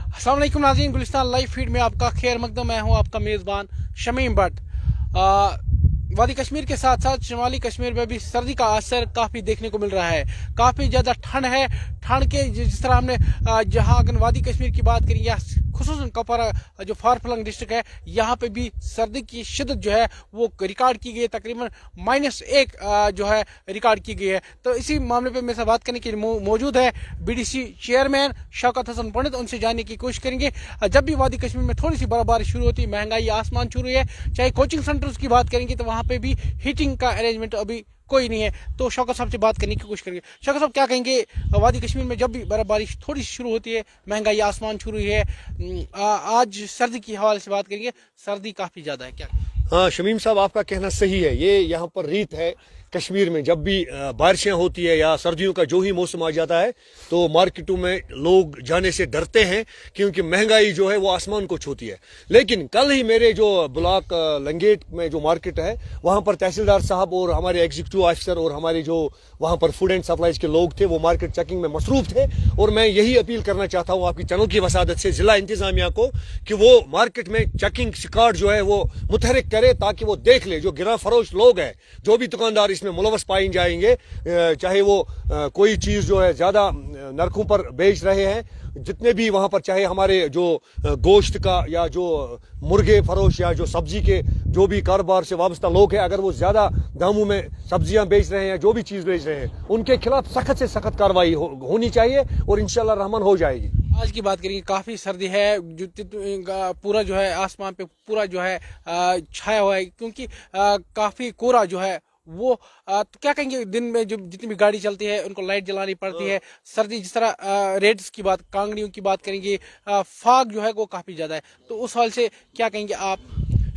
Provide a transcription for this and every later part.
अस्सलाम वालेकुम नाज़रीन, गुलिस्तान लाइव फीड में आपका खैर मकदम। मैं हूं आपका मेज़बान शमीम भट्ट। वादी कश्मीर के साथ साथ शुमाली कश्मीर में भी सर्दी का असर काफ़ी देखने को मिल रहा है। काफ़ी ज़्यादा ठंड है। ठंड के जिस तरह हमने जहां अगर वादी कश्मीर की बात करें या खुसूसन कपवारा जो फार फ्लंग डिस्ट्रिक्ट है, यहाँ पे भी सर्दी की शिद्दत जो है वो रिकॉर्ड की गई है। तकरीबन -1 जो है रिकॉर्ड की गई है। तो इसी मामले पे मेरे से बात करने के लिए मौजूद है बीडीसी चेयरमैन शौकत हसन पंडित। उनसे जानने की कोशिश करेंगे। जब भी वादी कश्मीर में थोड़ी सी बर्फबारी शुरू होती है, महंगाई आसमान छू रही है। चाहे कोचिंग सेंटर्स की बात करेंगे तो वहाँ पे भी हीटिंग का अरेंजमेंट अभी कोई नहीं है। तो शौकत साहब से बात करने की कोशिश करेंगे। शौकत साहब, क्या कहेंगे, वादी कश्मीर में जब भी बर्फबारी थोड़ी सी शुरू होती है, महंगाई आसमान छू रही है, आज सर्दी की हवाले से बात करेंगे। सर्दी काफ़ी ज़्यादा है, क्या? हाँ शमीम साहब, आपका कहना सही है। ये यहाँ पर रीत है कश्मीर में, जब भी बारिशें होती है या सर्दियों का जो ही मौसम आ जाता है तो मार्केटों में लोग जाने से डरते हैं, क्योंकि महंगाई जो है वो आसमान को छूती है। लेकिन कल ही मेरे जो ब्लॉक लंगेट में जो मार्केट है, वहाँ पर तहसीलदार साहब और हमारे एग्जीक्यूटिव ऑफिसर और हमारे जो वहाँ पर फूड एंड सप्लाईज के लोग थे, वो मार्केट चेकिंग में मसरूफ थे। और मैं यही अपील करना चाहता हूँ आपकी चैनल की वसादत से जिला इंतजामिया को कि वो मार्केट में चेकिंग स्क्वाड जो है वो मुतहरिक करे, ताकि वो देख ले जो गिरा फरोश लोग हैं, जो भी दुकानदार इसमें मुलवस पाए जाएंगे, चाहे वो कोई चीज जो है ज्यादा नरकों पर बेच रहे हैं, जितने भी वहां पर चाहे हमारे जो गोश्त का या जो मुर्गे फरोश या जो सब्जी के जो भी कारोबार से वाबस्ता लोग हैं, अगर वो ज्यादा दामों में सब्जियां बेच रहे हैं, जो भी चीज बेच रहे हैं, उनके खिलाफ सख्त से सख्त कार्रवाई होनी चाहिए और इंशाल्लाह रहमान हो जाएगी। आज की बात करेंगे, काफ़ी सर्दी है, पूरा जो है आसमान पे पूरा जो है छाया हुआ है, क्योंकि काफ़ी कोहरा जो है वो तो क्या कहेंगे, दिन में जो जितनी भी गाड़ी चलती है उनको लाइट जलानी पड़ती है। सर्दी जिस तरह रेड्स की बात, कांगड़ियों की बात करेंगे, फाग जो है वो काफ़ी ज़्यादा है। तो उस हाल से क्या कहेंगे आप?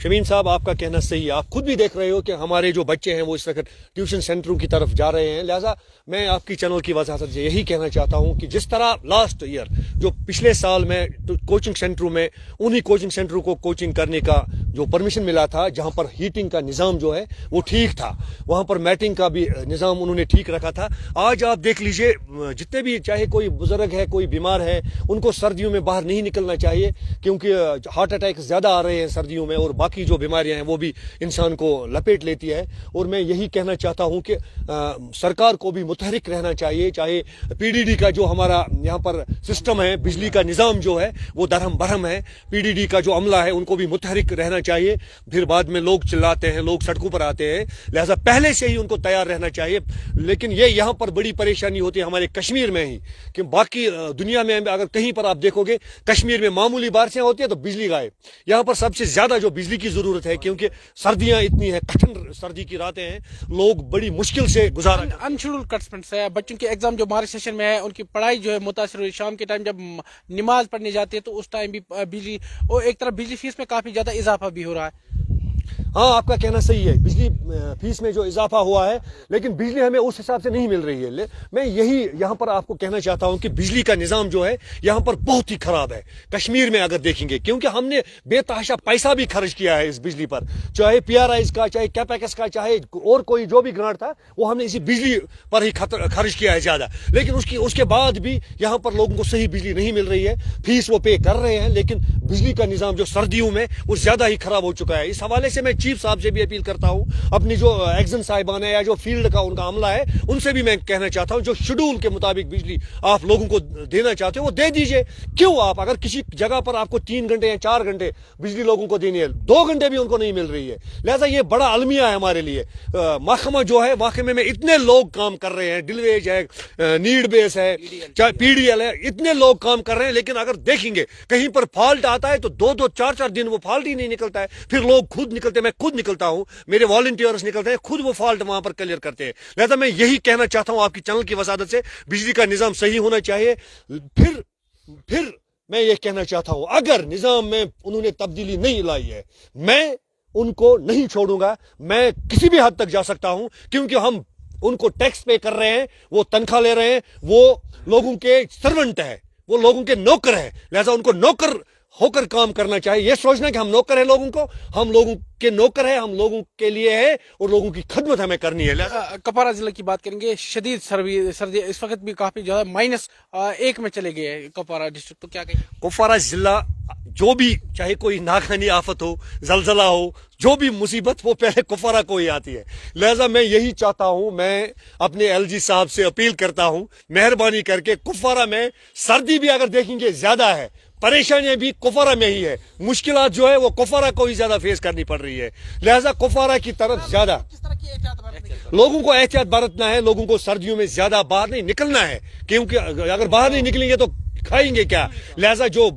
शमीम साहब, आपका कहना सही है। आप खुद भी देख रहे हो कि हमारे जो बच्चे हैं वो इस वक्त ट्यूशन सेंटरों की तरफ जा रहे हैं। लिहाजा मैं आपकी चैनल की वजाहत से यही कहना चाहता हूं कि जिस तरह लास्ट ईयर जो पिछले साल में कोचिंग सेंटरों में, उन्हीं कोचिंग सेंटरों को कोचिंग करने का जो परमिशन मिला था, जहां पर हीटिंग का निज़ाम जो है वो ठीक था, वहां पर मैटिंग का भी निज़ाम उन्होंने ठीक रखा था। आज आप देख लीजिए, जितने भी चाहे कोई बुजुर्ग है, कोई बीमार है, उनको सर्दियों में बाहर नहीं निकलना चाहिए, क्योंकि हार्ट अटैक ज्यादा आ रहे हैं सर्दियों में, और बाकी जो बीमारियां हैं वो भी इंसान को लपेट लेती है। और मैं यही कहना चाहता हूं कि सरकार को भी मुतहरिक रहना चाहिए। चाहे पीडीडी का जो हमारा यहाँ पर सिस्टम है, बिजली का निज़ाम जो है वो दरहम बरहम है, पीडीडी का जो अमला है उनको भी मुतहरिक रहना चाहिए। फिर बाद में लोग चिल्लाते हैं, लोग सड़कों पर आते हैं, लिहाजा पहले से ही उनको तैयार रहना चाहिए। लेकिन ये यहाँ पर बड़ी परेशानी होती है हमारे कश्मीर में ही, कि बाकी दुनिया में अगर कहीं पर आप देखोगे, कश्मीर में मामूली बारिशें होती है तो बिजली गायब। यहाँ पर सबसे ज्यादा जो बिजली की जरूरत है, क्योंकि सर्दियां इतनी है, कठिन सर्दी की रातें हैं, लोग बड़ी मुश्किल से गुजारा। अनशेड्यूल्ड कट्समेंट्स है, बच्चों के एग्जाम जो मार्च सेशन में है उनकी पढ़ाई जो है मुतासर हुई। शाम के टाइम जब नमाज पढ़ने जाते हैं तो उस टाइम भी बिजली, और एक तरफ बिजली फीस में काफी ज्यादा इजाफा भी हो रहा है। हाँ, आपका कहना सही है, बिजली फीस में जो इजाफा हुआ है, लेकिन बिजली हमें उस हिसाब से नहीं मिल रही है। मैं यही यहाँ पर आपको कहना चाहता हूँ कि बिजली का निज़ाम जो है यहाँ पर बहुत ही खराब है कश्मीर में, अगर देखेंगे, क्योंकि हमने बेतहाशा पैसा भी खर्च किया है इस बिजली पर, चाहे पीआरआईज का, चाहे कैपेक्स का, चाहे और कोई जो भी ग्रांट था, वो हमने इसी बिजली पर ही खर्च किया है ज्यादा। लेकिन उसके बाद भी यहाँ पर लोगों को सही बिजली नहीं मिल रही है। फीस वो पे कर रहे हैं, लेकिन बिजली का निज़ाम जो सर्दियों में वो ज्यादा ही खराब हो चुका है। इस हवाले से मैं चीफ साहब से भी अपील करता हूं, अपनी जो एक्शन साहिबान है या जो फील्ड का उनका अमला है, उनसे भी मैं कहना चाहता हूं, जो शेड्यूल के मुताबिक बिजली आप लोगों को देना चाहते हो वो दे दीजिए। क्यों आप, अगर किसी जगह पर आपको 3 घंटे या 4 घंटे बिजली लोगों को देनी है, 2 घंटे भी उनको नहीं मिल रही है। लिहाजा ये बड़ा अलमिया है हमारे लिए। महकमा जो है, महकमे में इतने लोग काम कर रहे हैं, डिलवेज है, नीड बेस है, चाहे पीडीएल है, इतने लोग काम कर रहे हैं, लेकिन अगर देखेंगे कहीं पर फॉल्ट आता है तो 2-2, 4-4 दिन वो फॉल्ट ही नहीं निकलता है। फिर लोग खुद निकलते, मैं खुद निकलता हूं, मेरे वॉलंटियर्स निकलते हैं, खुद वो फॉल्ट वहां पर क्लियर करते हैं। लिहाजा मैं यही कहना चाहता हूं आपकी चैनल की वसादत से, बिजली का निजाम सही होना चाहिए। फिर मैं ये कहना चाहता हूं, अगर निजाम में उन्होंने तब्दीली नहीं लाई है, मैं उनको नहीं छोड़ूंगा। मैं किसी भी हद तक जा सकता हूं, क्योंकि हम उनको टैक्स पे कर रहे हैं, वो तनख्वाह ले रहे हैं, वो लोगों के सर्वेंट है, वो लोगों के नौकर है। लिहाजा उनको नौकर होकर काम करना चाहिए। ये सोचना कि हम नौकर हैं लोगों को, हम लोगों के नौकर हैं, हम लोगों के लिए है और लोगों की खदमत हमें करनी है। कपवारा जिले की बात करेंगे, शदीद सर्दी इस वक्त भी काफी ज्यादा -1 में चले गए हैं कपवारा डिस्ट्रिक्ट, तो क्या कहें? कुपवारा जिला जो भी, चाहे कोई नाकानी आफत हो, जलजला हो, जो भी मुसीबत, वो पहले कुपवारा को ही आती है। लिहाजा मैं यही चाहता हूं, मैं अपने एलजी साहब से अपील करता हूं, मेहरबानी करके कुपवारा में सर्दी भी अगर देखेंगे ज्यादा है, परेशानियां भी कुपवारा में ही है, मुश्किलात जो है वो कुपवारा को ही ज्यादा फेस करनी पड़ रही है। लिहाजा कुपवारा की तरफ ज्यादा किस तरह की एहतियात बरतनी है? लोगों को एहतियात बरतना है, लोगों को सर्दियों में ज्यादा बाहर नहीं निकलना है, क्योंकि अगर बाहर नहीं निकलेंगे तो खाएंगे क्या। लिहाजा जो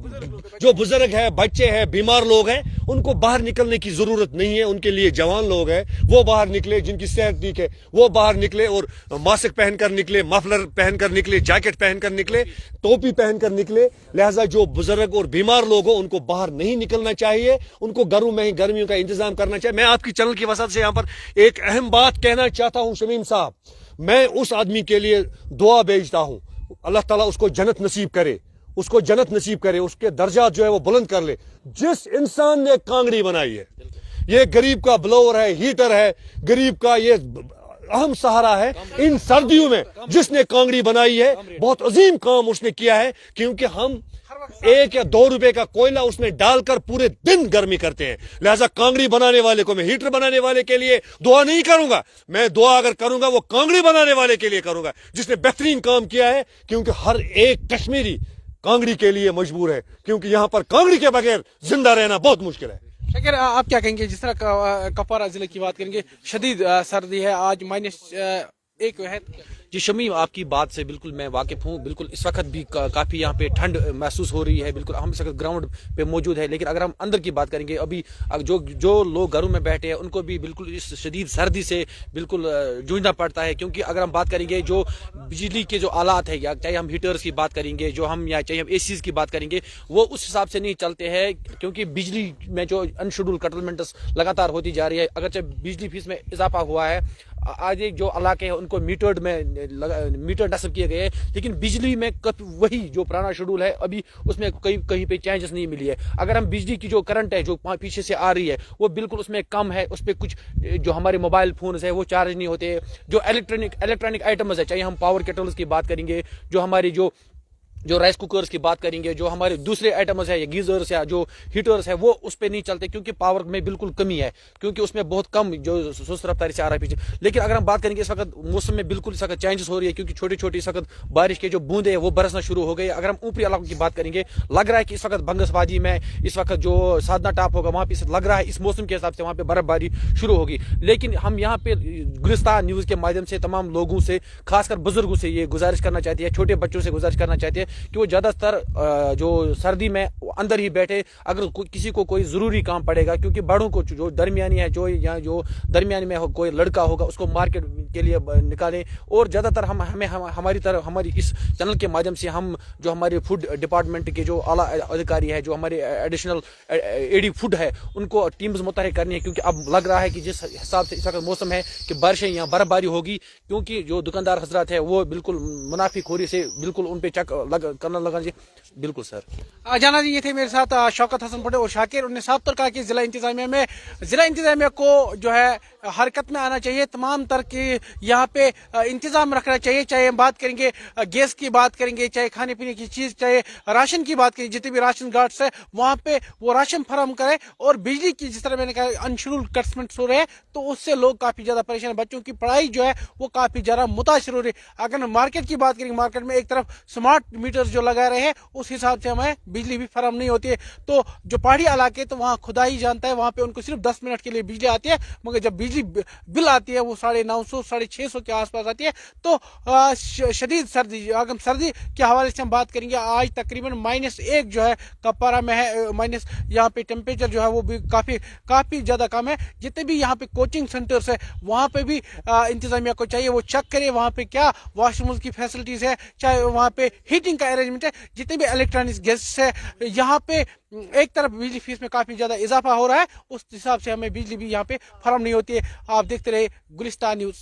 बुजुर्ग है, बच्चे हैं, बीमार लोग हैं, उनको बाहर निकलने की जरूरत नहीं है। उनके लिए जवान लोग हैं, वो बाहर निकले, जिनकी सेहत ठीक है वो बाहर निकले और मास्क पहनकर निकले, मफलर पहनकर निकले, जैकेट पहनकर निकले, टोपी पहनकर निकले। लिहाजा जो बुजुर्ग और बीमार लोग हो उनको बाहर नहीं निकलना चाहिए, उनको घरों में ही गर्मियों का इंतजाम करना चाहिए। मैं आपकी चैनल की वजह से यहाँ पर एक अहम बात कहना चाहता हूँ शमीम साहब, मैं उस आदमी के लिए दुआ भेजता हूँ, अल्लाह ताला उसको जन्नत नसीब करे, उसको जन्नत नसीब करे, उसके दर्जा जो है वो बुलंद कर ले। जिस इंसान ने कांगड़ी बनाई है, ये गरीब का ब्लोअर है, हीटर है, गरीब का ये अहम सहारा है इन सर्दियों में। जिसने कांगड़ी बनाई है, बहुत अजीम काम उसने किया है, क्योंकि हम 1 या 2 रुपए का कोयला उसमें डालकर पूरे दिन गर्मी करते हैं। लिहाजा कांगड़ी बनाने वाले को, मैं हीटर बनाने वाले के लिए दुआ नहीं करूंगा, मैं दुआ अगर करूंगा वो कांगड़ी बनाने वाले के लिए करूंगा, जिसने बेहतरीन काम किया है। क्योंकि हर एक कश्मीरी कांगड़ी के लिए मजबूर है, क्योंकि यहां पर कांगड़ी के बगैर जिंदा रहना बहुत मुश्किल है। शाकिर, आप क्या कहेंगे? जिस तरह कपवारा जिले की बात करेंगे, शदीद सर्दी है, आज -1 है। जी शमीम, आपकी बात से बिल्कुल मैं वाकिफ हूँ। बिल्कुल इस वक्त भी काफ़ी यहाँ पे ठंड महसूस हो रही है। बिल्कुल हम इस वक्त ग्राउंड पे मौजूद है, लेकिन अगर हम अंदर की बात करेंगे, अभी जो लोग घरों में बैठे हैं उनको भी बिल्कुल इस शदीद सर्दी से बिल्कुल जूझना पड़ता है। क्योंकि अगर हम बात करेंगे जो बिजली के जो आलात है, या चाहे हम हीटर्स की बात करेंगे, जो हम या चाहे हम एसीज की बात करेंगे, वो उस हिसाब से नहीं चलते हैं। क्योंकि बिजली में जो अनशेड्यूल कटलमेंट्स लगातार होती जा रही है, अगरचे बिजली फीस में इजाफा हुआ है, आज एक जो इलाके हैं उनको मीटर नस्ब किए गए हैं, लेकिन बिजली में वही जो पुराना शेड्यूल है अभी उसमें कहीं पे चेंजेस नहीं मिली है। अगर हम बिजली की जो करंट है जो पीछे से आ रही है वो बिल्कुल उसमें कम है, उस पर कुछ जो हमारे मोबाइल फोन है वो चार्ज नहीं होते। जो इलेक्ट्रॉनिक आइटम्स है, चाहे हम पावर केटल्स की बात करेंगे, जो हमारी जो राइस कुकर्स की बात करेंगे, जो हमारे दूसरे आइटम्स है, या गीजर्स या जो हीटर्स है, वो उस पर नहीं चलते, क्योंकि पावर में बिल्कुल कमी है, क्योंकि उसमें बहुत कम जो सुस्त रफ्तारी से आ रहा है पीछे। लेकिन अगर हम बात करेंगे इस वक्त मौसम में बिल्कुल इस वक्त चेंजेस हो रही है, क्योंकि छोटी छोटी इस वक्त बारिश के जो बूंदे हैं वो बरसना शुरू हो गई। अगर हम ऊपरी इलाकों की बात करेंगे, लग रहा है कि इस वक्त बंगसवादी में इस वक्त जो साधना टॉप होगा वहाँ पे लग रहा है इस मौसम के हिसाब से वहाँ पे बर्फबारी शुरू होगी। लेकिन हम यहाँ पे गुलिस्तान न्यूज़ के माध्यम से तमाम लोगों से, खासकर बुजुर्गों से ये गुजारिश करना चाहते हैं, छोटे बच्चों से गुजारिश करना चाहते हैं कि वो ज़्यादातर जो सर्दी में अंदर ही बैठे। अगर किसी को कोई जरूरी काम पड़ेगा, क्योंकि बड़ों को जो दरमियानी है, जो दरमियानी में कोई लड़का होगा उसको मार्केट के लिए निकालें। और ज्यादातर हमारी इस चैनल के माध्यम से हम जो हमारे फूड डिपार्टमेंट के जो आला अधिकारी है, जो हमारे एडिशनल एडी फूड है, उनको टीम्स मुतहरिक करनी है, क्योंकि अब लग रहा है कि जिस हिसाब से इस वक्त मौसम है कि बारिशें या बर्फबारी होगी, क्योंकि जो दुकानदार हजरात है वो बिल्कुल मुनाफिखोरी से बिल्कुल उन पे चेक करना लगा। बिल्कुल सर। जाना जी, ये थे मेरे साथ शौकत हसन भुट्टो और शाकिर। उन्होंने साफ तौर कहा कि जिला इंतजामिया को जो है हरकत में आना चाहिए, तमाम तरह के यहाँ पे इंतजाम रखना चाहिए। चाहे हम बात करेंगे गैस की बात करेंगे, चाहे खाने पीने की चीज, चाहे राशन की बात करें, जितने भी राशन गार्ड्स है वहाँ पे वो राशन फराहम करे। और बिजली की जिस तरह मैंने कहा अनशेड्यूल्ड कट्समेंट्स हो रहे हैं, तो उससे लोग काफी ज्यादा परेशान है। बच्चों की पढ़ाई जो है वो काफी ज्यादा मुतासर हो रही है। अगर मार्केट की बात करेंगे, मार्केट में एक तरफ स्मार्ट मीटर्स जो लगा रहे हैं, उस हिसाब से हमें बिजली भी फराहम नहीं होती है। तो जो पहाड़ी इलाके, तो वहाँ खुदा ही जानता है, वहाँ पे उनको सिर्फ 10 मिनट के लिए बिजली आती है, मगर जब बिजली बिल आती है वो 950 650 के आसपास आती है। तो शदीद सर्दी, अगर सर्दी के हवाले से हम बात करेंगे, आज तकरीबन -1 जो है कपवारा में है, माइनस यहाँ पे टेम्परेचर जो है वो भी काफी ज्यादा कम है। जितने भी यहाँ पे कोचिंग सेंटर्स है वहाँ पे भी इंतजामिया को चाहिए वो चेक करे वहाँ पे क्या वॉशरूम की फैसिलिटीज है, चाहे वहाँ पे हीटिंग का अरेंजमेंट है, जितने भी इलेक्ट्रॉनिक्स गैस है। यहाँ पे एक तरफ बिजली फीस में काफी ज्यादा इजाफा हो रहा है, उस हिसाब से हमें बिजली भी यहाँ पे फराहम नहीं होती है। आप देखते रहे गुलिस्तान न्यूज।